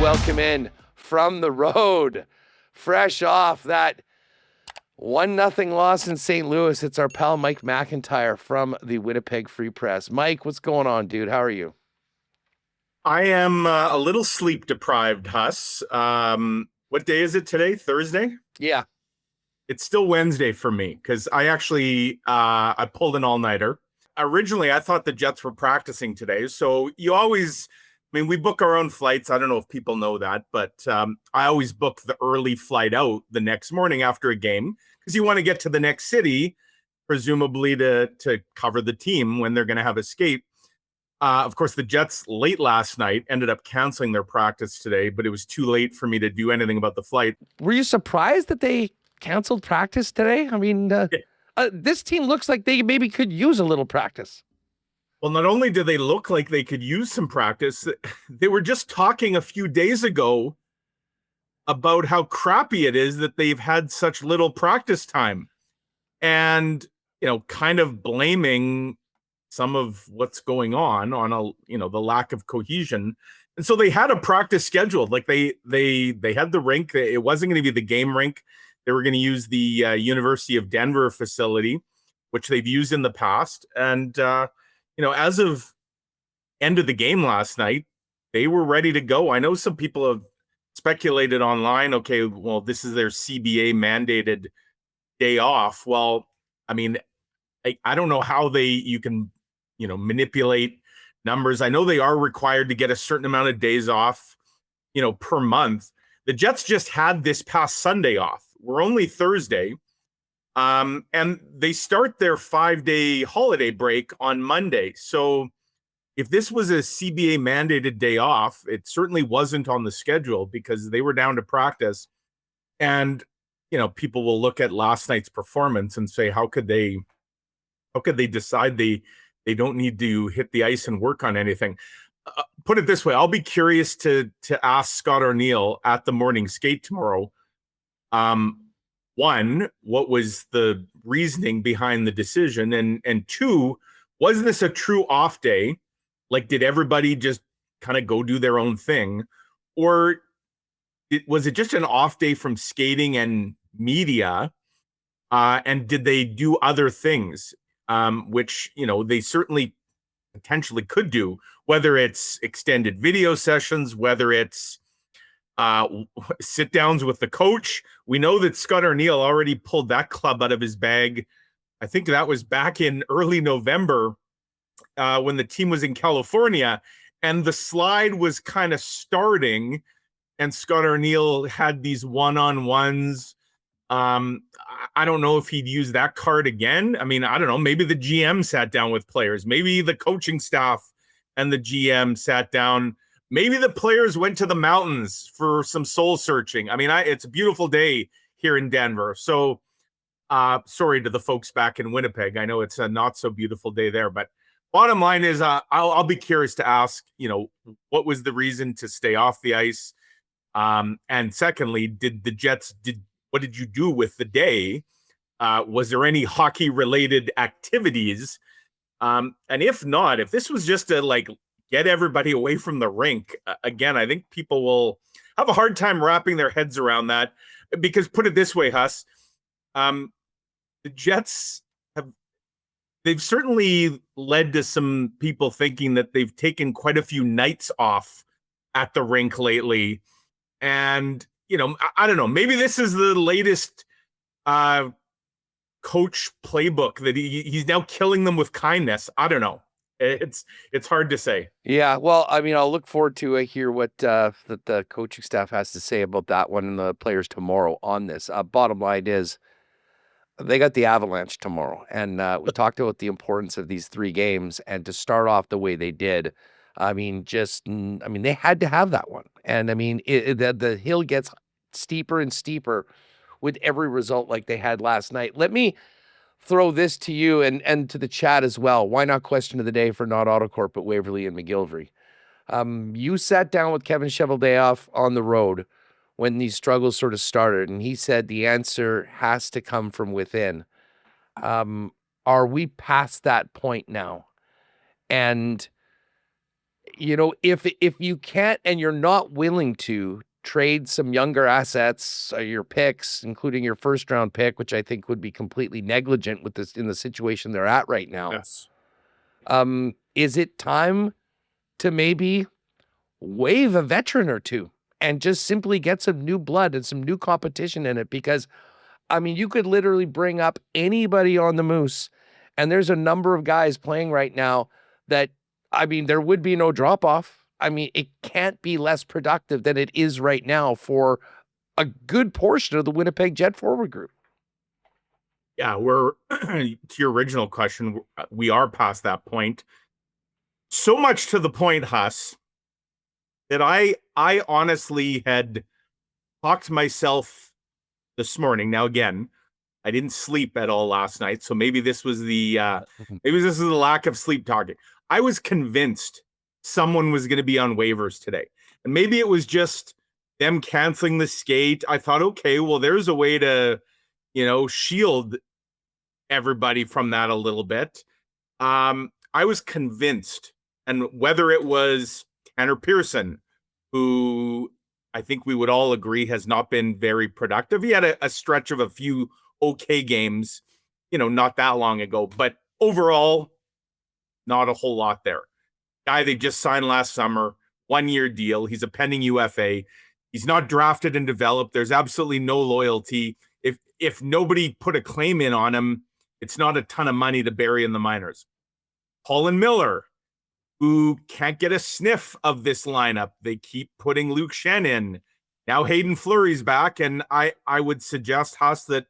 welcome in from the road, fresh off that 1-0 loss in St. Louis. It's our pal Mike McIntyre from the Winnipeg Free Press. Mike, what's going on, dude? How are you? I am a little sleep deprived, Huss. What day is it today? Thursday? Yeah. It's still Wednesday for me because I pulled an all-nighter. Originally, I thought the Jets were practicing today. So we book our own flights. I don't know if people know that, but I always book the early flight out the next morning after a game because you want to get to the next city, presumably to cover the team when they're going to have a skate. Of course, the Jets late last night ended up canceling their practice today, but it was too late for me to do anything about the flight. Were you surprised that they canceled practice today? I mean, this team looks like they maybe could use a little practice. Well, not only do they look like they could use some practice, they were just talking a few days ago about how crappy it is that they've had such little practice time and, kind of blaming some of what's going on the lack of cohesion. And so they had a practice scheduled. Like they had the rink. It wasn't going to be the game rink. They were going to use the University of Denver facility, which they've used in the past. And, as of end of the game last night, they were ready to go. I know some people have speculated online, okay, well, this is their CBA mandated day off. Well, I mean, I don't know how you can manipulate numbers. I know they are required to get a certain amount of days off, per month. The Jets just had this past Sunday off. We're only Thursday. And they start their 5-day holiday break on Monday. So if this was a CBA mandated day off, it certainly wasn't on the schedule because they were down to practice. And, people will look at last night's performance and say, how could they decide they don't need to hit the ice and work on anything? Put it this way, I'll be curious to ask Scott Arniel at the morning skate tomorrow. One, what was the reasoning behind the decision? And two, was this a true off day? Like, did everybody just kind of go do their own thing? Or was it just an off day from skating and media? And did they do other things? Which, they certainly potentially could do, whether it's extended video sessions, whether it's sit downs with the coach. We know that Scott Arniel already pulled that club out of his bag. I think that was back in early November when the team was in California and the slide was kind of starting and Scott Arniel had these one-on-ones. I don't know if he'd use that card again. I mean, I don't know. Maybe the GM sat down with players. Maybe the coaching staff and the GM sat down. Maybe the players went to the mountains for some soul searching. I mean, it's a beautiful day here in Denver. So sorry to the folks back in Winnipeg. I know it's a not so beautiful day there, but bottom line is I'll be curious to ask, what was the reason to stay off the ice? And secondly, did the Jets, what did you do with the day? Was there any hockey related activities? And if not, if this was just a get everybody away from the rink. Again, I think people will have a hard time wrapping their heads around that because put it this way, Huss, the Jets they've certainly led to some people thinking that they've taken quite a few nights off at the rink lately. And, I don't know, maybe this is the latest coach playbook that he's now killing them with kindness. I don't know. It's hard to say. Yeah, well, I mean, I'll look forward to hear what the coaching staff has to say about that one and the players tomorrow on this. Bottom line is they got the Avalanche tomorrow, and we talked about the importance of these 3 games, and to start off the way they did, they had to have that one. And I mean, the hill gets steeper and steeper with every result like they had last night. Let me throw this to you and to the chat as well. Why not question of the day for not Autocorp, but Waverly and McGillivray? You sat down with Kevin Cheveldayoff on the road when these struggles sort of started, and he said the answer has to come from within. Are we past that point now? And if you can't and you're not willing to trade some younger assets, your picks, including your first round pick, which I think would be completely negligent with this in the situation they're at right now. Yes. Is it time to maybe waive a veteran or two and just simply get some new blood and some new competition in it? Because, I mean, you could literally bring up anybody on the Moose, and there's a number of guys playing right now that, I mean, there would be no drop off. I mean, it can't be less productive than it is right now for a good portion of the Winnipeg Jet forward group. Yeah, we're to your original question, we are past that point. So much to the point, Huss, that I honestly had talked myself this morning. Now, again, I didn't sleep at all last night, so maybe this was the lack of sleep talking. I was convinced someone was going to be on waivers today, and maybe it was just them canceling the skate. I thought, okay, well, there's a way to, shield everybody from that a little bit. I was convinced, and whether it was Tanner Pearson, who I think we would all agree has not been very productive. He had a stretch of a few okay games, not that long ago, but overall, not a whole lot there. Guy they just signed last summer, 1-year deal. He's a pending UFA. He's not drafted and developed. There's absolutely no loyalty. If nobody put a claim in on him, it's not a ton of money to bury in the minors. Colin Miller, who can't get a sniff of this lineup. They keep putting Luke Schenn in. Now Hayden Fleury's back, and I would suggest, Huss, that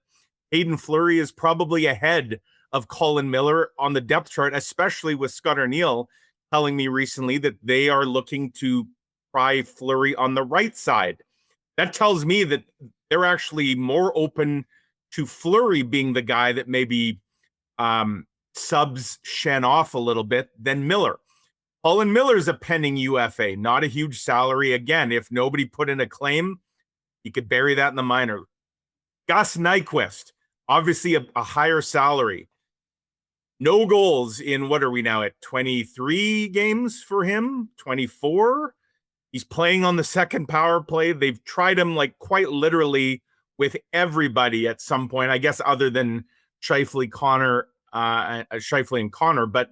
Hayden Fleury is probably ahead of Colin Miller on the depth chart, especially with Scott Arniel telling me recently that they are looking to try Fleury on the right side. That tells me that they're actually more open to Fleury being the guy that maybe subs Schenn off a little bit than Miller. Colin Miller's a pending UFA, not a huge salary. Again, if nobody put in a claim, he could bury that in the minor. Gus Nyquist, obviously a higher salary. No goals in, what are we now at, 23 games for him? 24? He's playing on the second power play. They've tried him like quite literally with everybody at some point, I guess, other than Scheifele and Connor. But,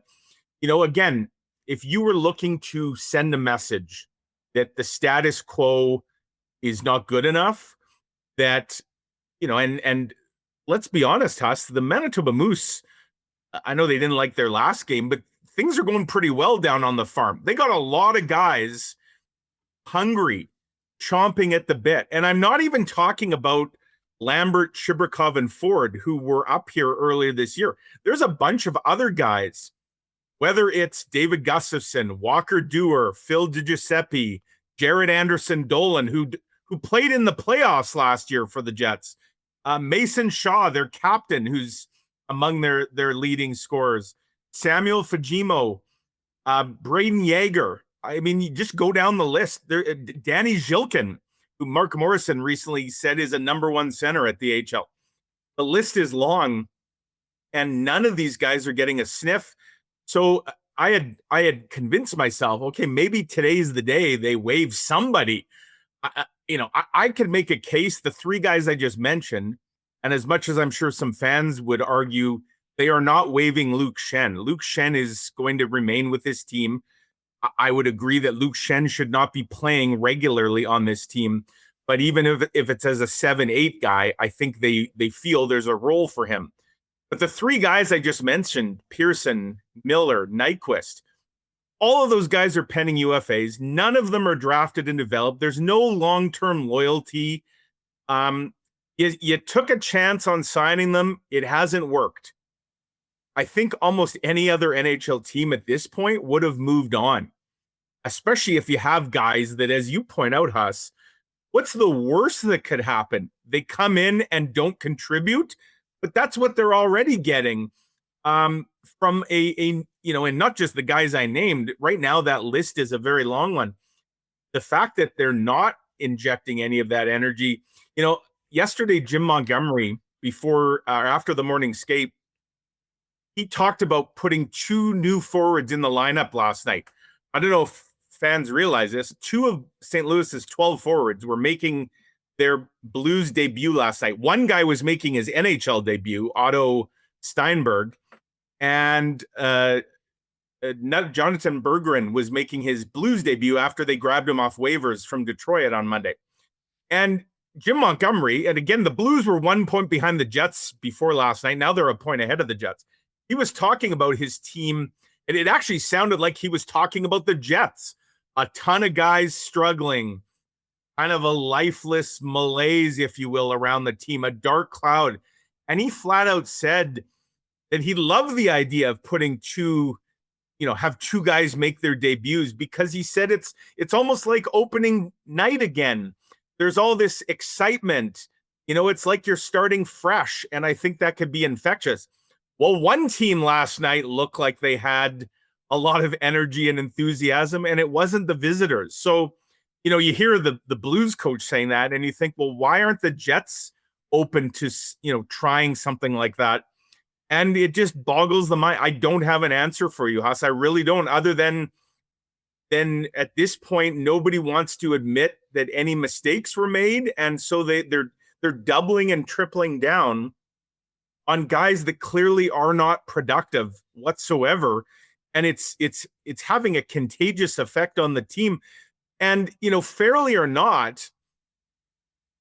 again, if you were looking to send a message that the status quo is not good enough, that, and let's be honest, Huss, the Manitoba Moose, I know they didn't like their last game, but things are going pretty well down on the farm. They got a lot of guys hungry, chomping at the bit. And I'm not even talking about Lambert, Chibrikov, and Ford, who were up here earlier this year. There's a bunch of other guys, whether it's David Gustafson, Walker Dewar, Phil DiGiuseppe, Jared Anderson Dolan, who played in the playoffs last year for the Jets, Mason Shaw, their captain, who's among their leading scorers, Samuel Fujimo, Braden Yeager. I mean, you just go down the list. There, Danny Zhilkin, who Mark Morrison recently said is a number one center at the HL. The list is long, and none of these guys are getting a sniff. So I had convinced myself, okay, maybe today's the day they waive somebody. I could make a case, the three guys I just mentioned, and as much as I'm sure some fans would argue, they are not waiving Luke Schenn. Luke Schenn is going to remain with this team. I would agree that Luke Schenn should not be playing regularly on this team. But even if it's as a 7-8 guy, I think they feel there's a role for him. But the three guys I just mentioned, Pearson, Miller, Nyquist, all of those guys are pending UFAs. None of them are drafted and developed. There's no long-term loyalty. You took a chance on signing them. It hasn't worked. I think almost any other NHL team at this point would have moved on, especially if you have guys that, as you point out, Huss, what's the worst that could happen? They come in and don't contribute, but that's what they're already getting from and not just the guys I named. Right now, that list is a very long one. The fact that they're not injecting any of that energy, yesterday, Jim Montgomery, after the morning skate, he talked about putting two new forwards in the lineup last night. I don't know if fans realize this, 2 of St. Louis's 12 forwards were making their Blues debut last night. One guy was making his NHL debut, Otto Steinberg, and Jonathan Berggren was making his Blues debut after they grabbed him off waivers from Detroit on Monday. And Jim Montgomery, and again, the Blues were 1 point behind the Jets before last night. Now they're a point ahead of the Jets. He was talking about his team, and it actually sounded like he was talking about the Jets. A ton of guys struggling, kind of a lifeless malaise, if you will, around the team, a dark cloud. And he flat out said that he loved the idea of putting have 2 guys make their debuts, because he said it's almost like opening night again. There's all this excitement. It's like you're starting fresh, and I think that could be infectious. Well, one team last night looked like they had a lot of energy and enthusiasm, and it wasn't the visitors. So, you hear the Blues coach saying that, and you think, well, why aren't the Jets open to, trying something like that? And it just boggles the mind. I don't have an answer for you, Huss. I really don't, other than at this point, nobody wants to admit that any mistakes were made. And so they're doubling and tripling down on guys that clearly are not productive whatsoever. And it's having a contagious effect on the team. And, fairly or not,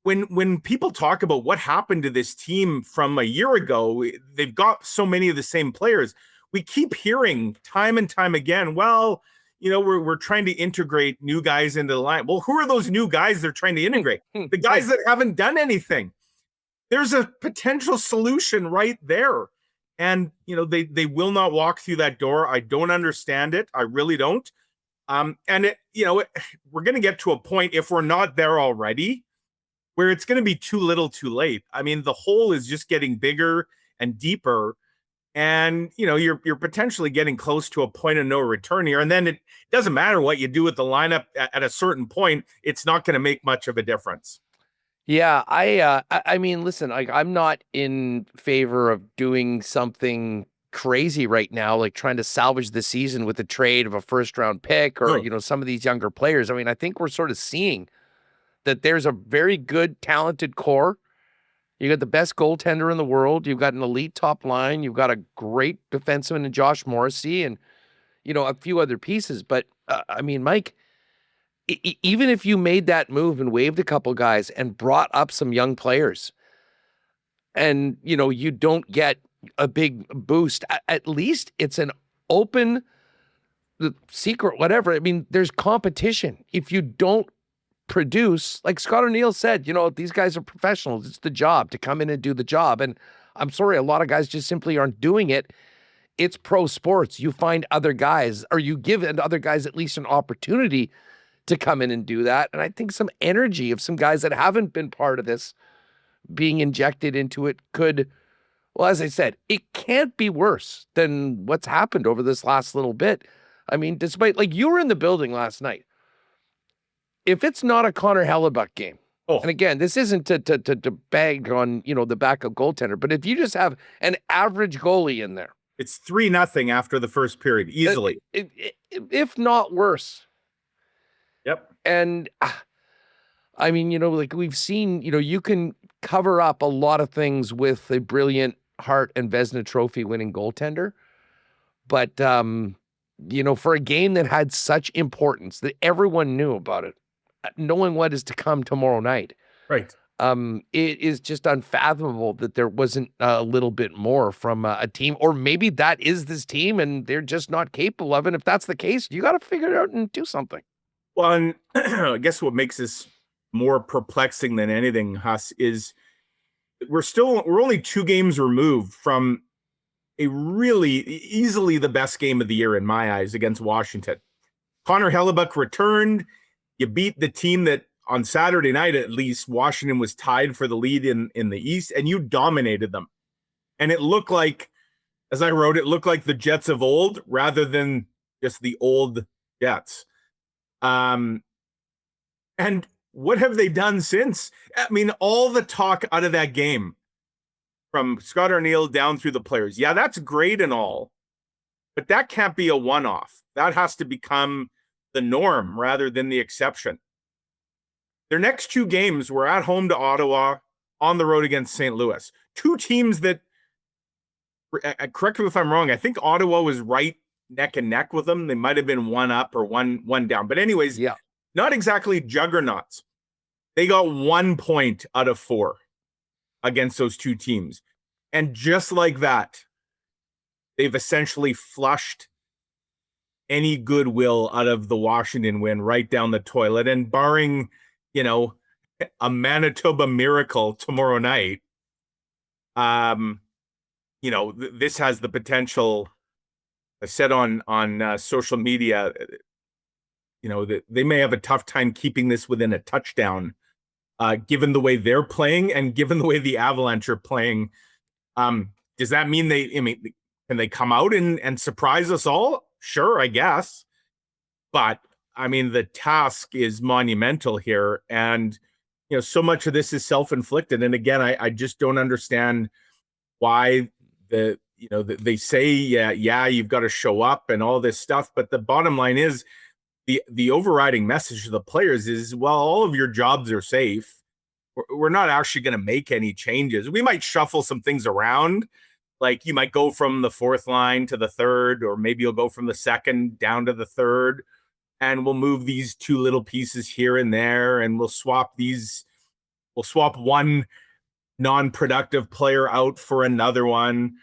when people talk about what happened to this team from a year ago, they've got so many of the same players. We keep hearing time and time again, well, we're trying to integrate new guys into the line. Well, who are those new guys they're trying to integrate? The guys that haven't done anything. There's a potential solution right there. And, they will not walk through that door. I don't understand it. I really don't. And we're going to get to a point, if we're not there already, where it's going to be too little too late. I mean, the hole is just getting bigger and deeper, and you're potentially getting close to a point of no return here. And then it doesn't matter what you do with the lineup at a certain point, it's not going to make much of a difference. Yeah, I mean, listen, I'm not in favor of doing something crazy right now, like trying to salvage the season with a trade of a first-round pick or, some of these younger players. I mean, I think we're sort of seeing that there's a very good, talented core. You got the best goaltender in the world. You've got an elite top line. You've got a great defenseman in Josh Morrissey and, a few other pieces. But, I mean, Mike, even if you made that move and waived a couple guys and brought up some young players and, you don't get a big boost, at least it's an open secret, whatever. I mean, there's competition. If you don't produce, like Scott O'Neill said, these guys are professionals. It's the job to come in and do the job. And I'm sorry, a lot of guys just simply aren't doing it. It's pro sports. You find other guys, or you give other guys at least an opportunity to come in and do that. And I think some energy of some guys that haven't been part of this being injected into it could, well, as I said, it can't be worse than what's happened over this last little bit. I mean, despite, like, you were in the building last night. If it's not a Connor Hellebuyck game, and again, this isn't to bag on, the backup goaltender, but if you just have an average goalie in there. It's 3-0 after the first period, easily. If not worse. Yep. And I mean, like we've seen, you can cover up a lot of things with a brilliant Hart and Vezina Trophy winning goaltender. But, for a game that had such importance that everyone knew about it, knowing what is to come tomorrow night. Right. It is just unfathomable that there wasn't a little bit more from a team, or maybe that is this team and they're just not capable of it. If that's the case, you got to figure it out and do something. Well, and I guess what makes this more perplexing than anything, Huss, is we're only 2 games removed from a really easily the best game of the year in my eyes against Washington. Connor Hellebuyck returned. You beat the team that on Saturday night, at least, Washington was tied for the lead in the East, and you dominated them. And it looked like, as I wrote, it looked like the Jets of old rather than just the old Jets. And what have they done since? I mean, all the talk out of that game from Scott O'Neill down through the players. Yeah, that's great and all, but that can't be a one-off. That has to become the norm rather than the exception. Their next two games were at home to Ottawa, on the road against St. Louis. Two teams that, correct me if I'm wrong, I think Ottawa was right neck and neck with them. They might have been one up or one down. But anyways, Yeah. not exactly juggernauts. They got 1 point out of 4 against those two teams. And just like that, they've essentially flushed any goodwill out of the Washington win right down the toilet. And barring, a Manitoba miracle tomorrow night, this has the potential. I said on social media, that they may have a tough time keeping this within a touchdown, given the way they're playing and given the way the Avalanche are playing. Does that mean can they come out and surprise us all? Sure, I guess. But the task is monumental here. And, so much of this is self-inflicted. And again, I just don't understand why they say, yeah, you've got to show up and all this stuff. But the bottom line is the overriding message to the players is, well, all of your jobs are safe. We're not actually going to make any changes. We might shuffle some things around. Like you might go from the fourth line to the third, or maybe you'll go from the second down to the third, and we'll move these two little pieces here and there, and we'll swap one non-productive player out for another one.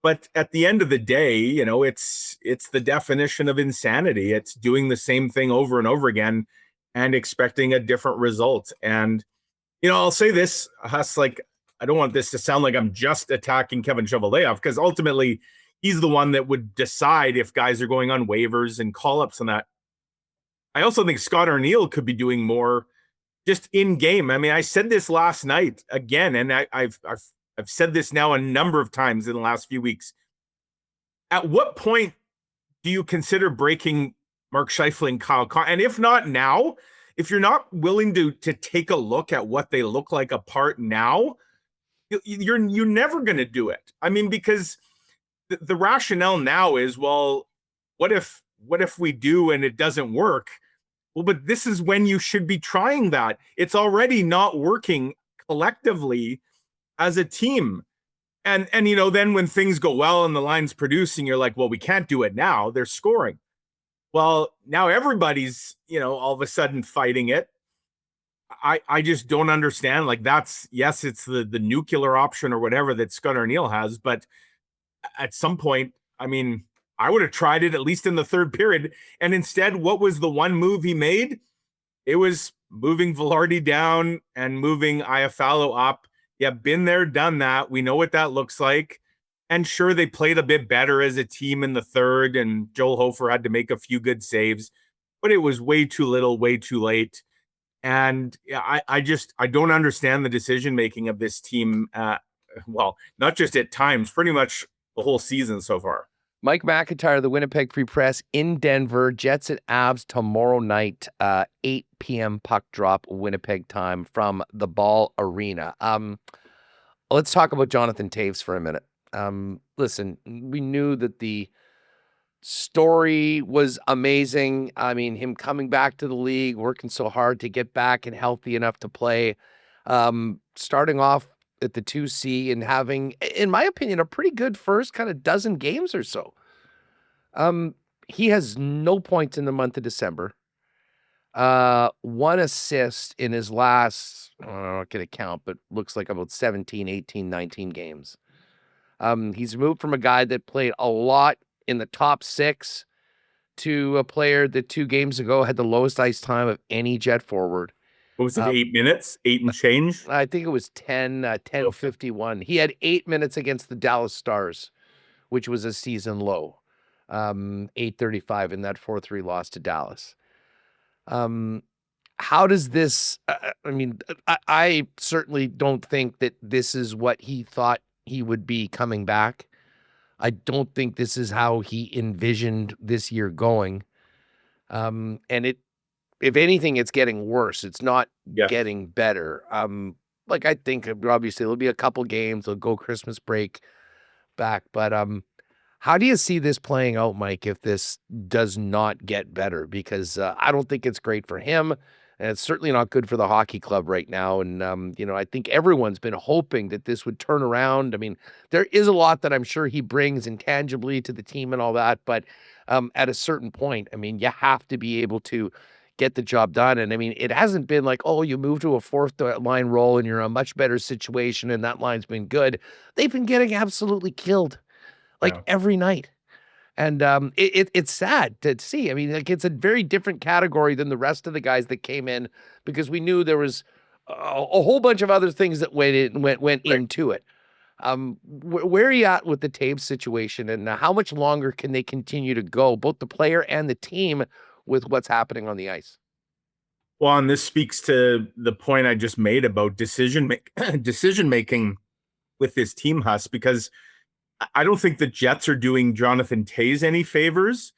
But at the end of the day, it's the definition of insanity. It's doing the same thing over and over again and expecting a different result. And, I'll say this, Huss, I don't want this to sound like I'm just attacking Kevin Cheveldayoff, because ultimately he's the one that would decide if guys are going on waivers and call-ups and that. I also think Scott Arniel could be doing more just in game. I said this last night again, and I've said this now a number of times in the last few weeks. At what point do you consider breaking Mark Scheifele and Kyle Connor? And if not now, if you're not willing to take a look at what they look like apart now, you're never going to do it. Because the rationale now is, well, what if we do and it doesn't work? Well, but this is when you should be trying that. It's already not working collectively as a team. And then when things go well and the line's producing, you're like, well, we can't do it now. They're scoring. Well, now everybody's, all of a sudden fighting it. I just don't understand. Yes, it's the nuclear option or whatever that Scott Arniel has, but at some point, I would have tried it at least in the third period. And instead, what was the one move he made? It was moving Velarde down and moving Iafallo up. Yeah, been there, done that. We know what that looks like. And sure, they played a bit better as a team in the third, and Joel Hofer had to make a few good saves, but it was way too little, way too late. And I don't understand the decision-making of this team. Well, not just at times, pretty much the whole season so far. Mike McIntyre, the Winnipeg Free Press in Denver. Jets at Avs tomorrow night, 8 p.m. puck drop Winnipeg time from the Ball Arena. Let's talk about Jonathan Toews for a minute. Listen, we knew that the story was amazing. Him coming back to the league, working so hard to get back and healthy enough to play, starting off at the 2C and having, in my opinion, a pretty good first kind of dozen games or so. He has no points in the month of December. 1 assist in his last, I'm not going to count, but looks like about 17, 18, 19 games. He's moved from a guy that played a lot in the top 6 to a player that 2 games ago had the lowest ice time of any Jet forward. What was it, 8 minutes? 8 and change? I think it was 10:51. He had 8 minutes against the Dallas Stars, which was a season low. 8:35 in that 4-3 loss to Dallas. How does this, I certainly don't think that this is what he thought he would be coming back. I don't think this is how he envisioned this year going. And if anything, it's getting worse. It's not getting better. I think obviously there'll be a couple games. They'll go Christmas break back. But How do you see this playing out, Mike, if this does not get better? Because I don't think it's great for him, and it's certainly not good for the hockey club right now. And, I think everyone's been hoping that this would turn around. I mean, there is a lot that I'm sure he brings intangibly to the team and all that. But at a certain point, I mean, you have to be able to get the job done. And I mean, it hasn't been like, oh, you move to a fourth line role and you're in a much better situation and that line's been good. They've been getting absolutely killed like Yeah. every night. And it's sad to see. I mean, like it's a very different category than the rest of the guys that came in because we knew there was a whole bunch of other things that went Right. into it. Where are you at with the Toews situation, and how much longer can they continue to go, both the player and the team, with what's happening on the ice? Well, and this speaks to the point I just made about decision making with this team, Huss, because I don't think the Jets are doing Jonathan Toews any favors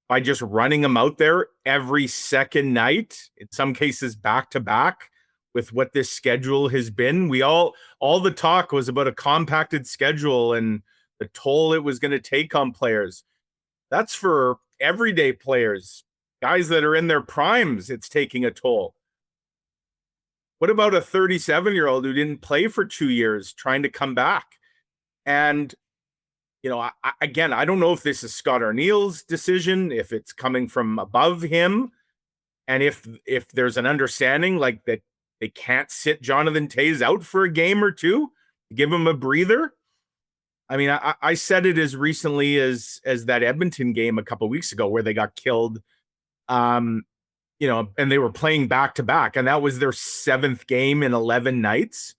by just running him out there every second night, in some cases back to back, with what this schedule has been. All the talk was about a compacted schedule and the toll it was going to take on players. That's for everyday players, guys that are in their primes. It's taking a toll. What about a 37-year-old who didn't play for 2 years trying to come back? And again, I don't know if this is Scott Arniel's decision, if it's coming from above him, and if there's an understanding like that they can't sit Jonathan Toews out for a game or two, give him a breather. I mean, I said it as recently as that Edmonton game a couple of weeks ago where they got killed, and they were playing back to back, and that was their 7th game in 11 nights.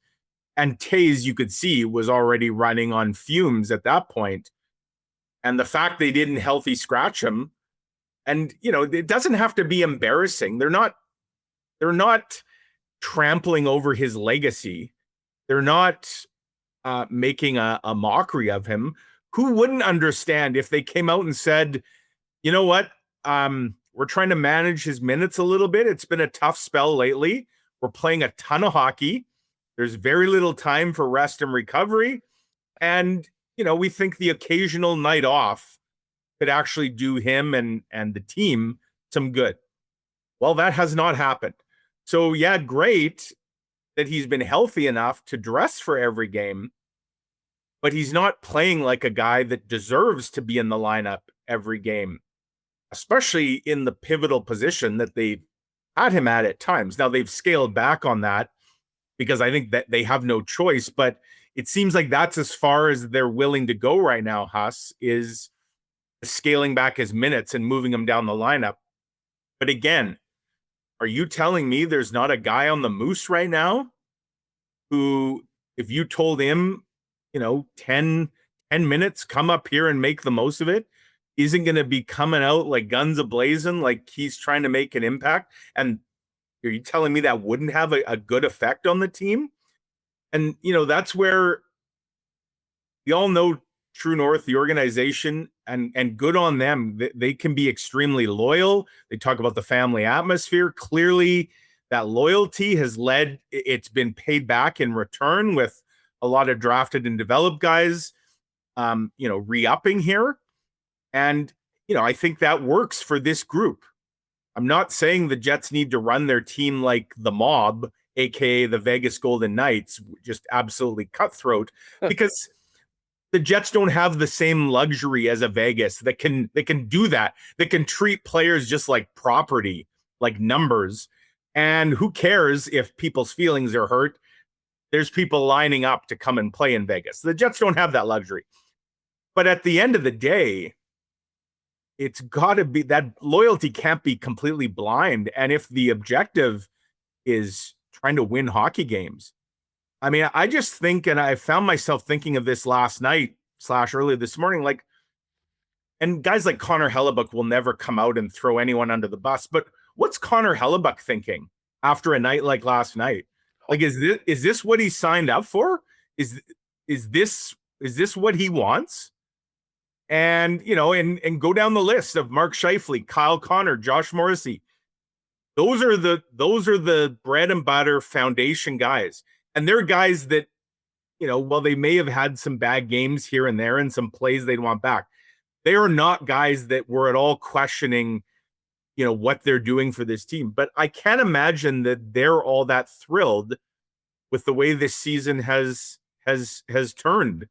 And Toews, you could see, was already running on fumes at that point. And the fact they didn't healthy scratch him, and it doesn't have to be embarrassing. They're not trampling over his legacy. They're not making a mockery of him. Who wouldn't understand if they came out and said, you know what? We're trying to manage his minutes a little bit. It's been a tough spell lately. We're playing a ton of hockey. There's very little time for rest and recovery. And, we think the occasional night off could actually do him and the team some good. Well, that has not happened. So, yeah, great that he's been healthy enough to dress for every game, but he's not playing like a guy that deserves to be in the lineup every game, especially in the pivotal position that they had him at times. Now, they've scaled back on that because I think that they have no choice, but it seems like that's as far as they're willing to go right now, Huss, is scaling back his minutes and moving him down the lineup. But again, are you telling me there's not a guy on the Moose right now who, if you told him, 10 minutes, come up here and make the most of it, isn't going to be coming out like guns a-blazing, like he's trying to make an impact? And are you telling me that wouldn't have a good effect on the team? And, that's where we all know True North, the organization, and good on them. They can be extremely loyal. They talk about the family atmosphere. Clearly, that loyalty has it's been paid back in return with a lot of drafted and developed guys, re-upping here. And, I think that works for this group. I'm not saying the Jets need to run their team like the mob, aka the Vegas Golden Knights, just absolutely cutthroat, because the Jets don't have the same luxury as a Vegas that can do that can treat players just like property, like numbers. And who cares if people's feelings are hurt? There's people lining up to come and play in Vegas. The Jets don't have that luxury. But at the end of the day, it's got to be that loyalty can't be completely blind. And if the objective is trying to win hockey games, I mean, I just think, and I found myself thinking of this last night / early this morning, like, and guys like Connor Hellebuyck will never come out and throw anyone under the bus. But what's Connor Hellebuyck thinking after a night like last night? Like, is this what he signed up for? Is this what he wants? And, and go down the list of Mark Scheifele, Kyle Connor, Josh Morrissey. Those are the bread and butter foundation guys. And they're guys that, while they may have had some bad games here and there and some plays they'd want back, they are not guys that were at all questioning, what they're doing for this team. But I can't imagine that they're all that thrilled with the way this season has turned.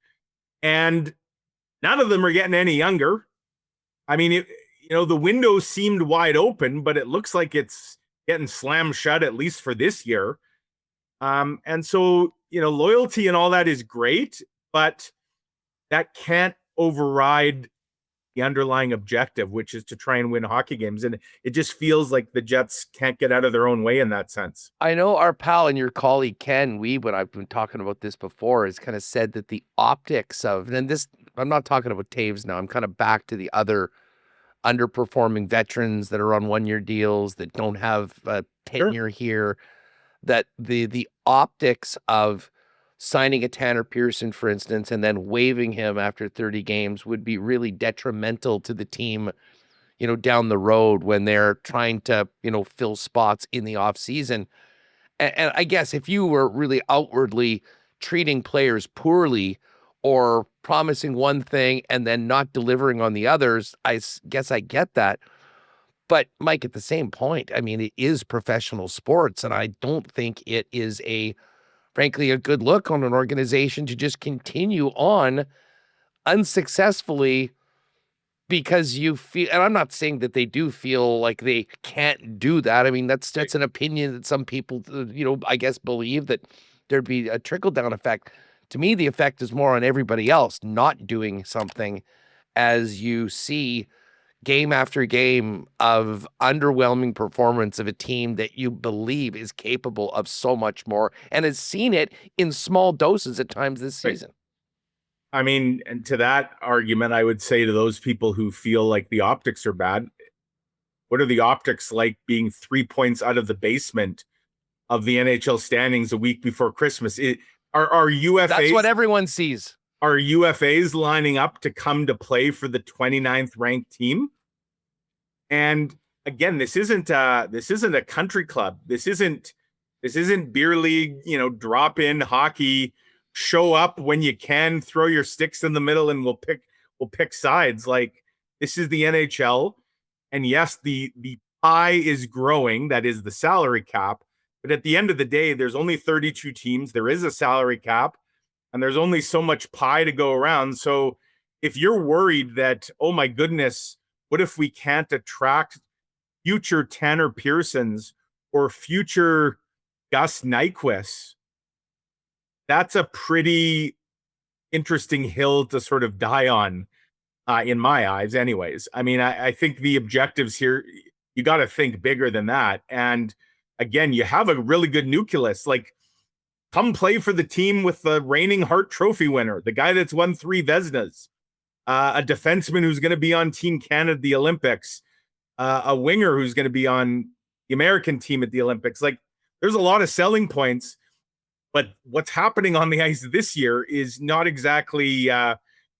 And none of them are getting any younger. I mean, the window seemed wide open, but it looks like it's getting slammed shut, at least for this year. And so, loyalty and all that is great, but that can't override the underlying objective, which is to try and win hockey games. And it just feels like the Jets can't get out of their own way in that sense. I know our pal and your colleague Ken Weeb, when I've been talking about this before, has kind of said that the optics of, and this, I'm not talking about Toews now, I'm kind of back to the other underperforming veterans that are on one-year deals that don't have a tenure here, that the optics of signing a Tanner Pearson, for instance, and then waiving him after 30 games would be really detrimental to the team, down the road when they're trying to, fill spots in the off season. And I guess if you were really outwardly treating players poorly or promising one thing and then not delivering on the others, I guess I get that. But Mike, at the same point, I mean, it is professional sports, and I don't think it is frankly, a good look on an organization to just continue on unsuccessfully because you feel, and I'm not saying that they do feel like they can't do that. I mean, that's an opinion that some people, I guess, believe that there'd be a trickle-down effect. To me, the effect is more on everybody else not doing something, as you see game after game of underwhelming performance of a team that you believe is capable of so much more and has seen it in small doses at times this season. I mean, and to that argument, I would say to those people who feel like the optics are bad, what are the optics like being 3 points out of the basement of the NHL standings a week before Christmas? Are UFAs? That's what everyone sees. Are UFAs lining up to come to play for the 29th ranked team? And again, this isn't a country club. This isn't beer league, drop in hockey, show up when you can, throw your sticks in the middle and we'll pick sides. Like, this is the NHL. And yes, the pie is growing. That is the salary cap. But at the end of the day, there's only 32 teams. There is a salary cap and there's only so much pie to go around. So if you're worried that, oh my goodness, what if we can't attract future Tanner Pearsons or future Gus Nyquist? That's a pretty interesting hill to sort of die on, in my eyes anyways. I mean, I think the objectives here, you got to think bigger than that. And again, you have a really good nucleus. Like, come play for the team with the reigning Hart Trophy winner, the guy that's won 3 Vezinas, a defenseman who's going to be on Team Canada at the Olympics, a winger who's going to be on the American team at the Olympics. Like, there's a lot of selling points. But what's happening on the ice this year is not exactly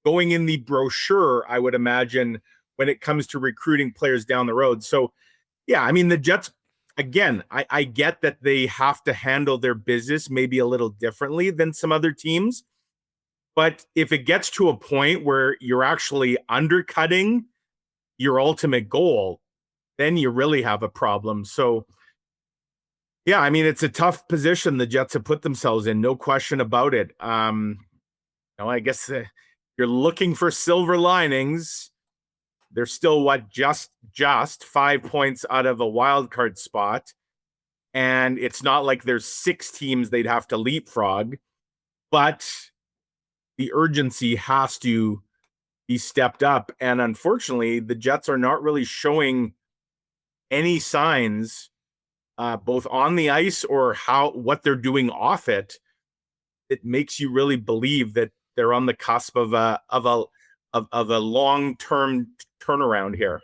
going in the brochure, I would imagine, when it comes to recruiting players down the road. So, yeah, I mean, the Jets, again, I get that they have to handle their business maybe a little differently than some other teams. But if it gets to a point where you're actually undercutting your ultimate goal, then you really have a problem. So, yeah, I mean, it's a tough position the Jets have put themselves in, no question about it. I guess you're looking for silver linings. They're still just 5 points out of a wild card spot, and it's not like there's 6 teams they'd have to leapfrog, but the urgency has to be stepped up. And unfortunately, the Jets are not really showing any signs, both on the ice or what they're doing off it. It makes you really believe that they're on the cusp of a long-term turnaround here.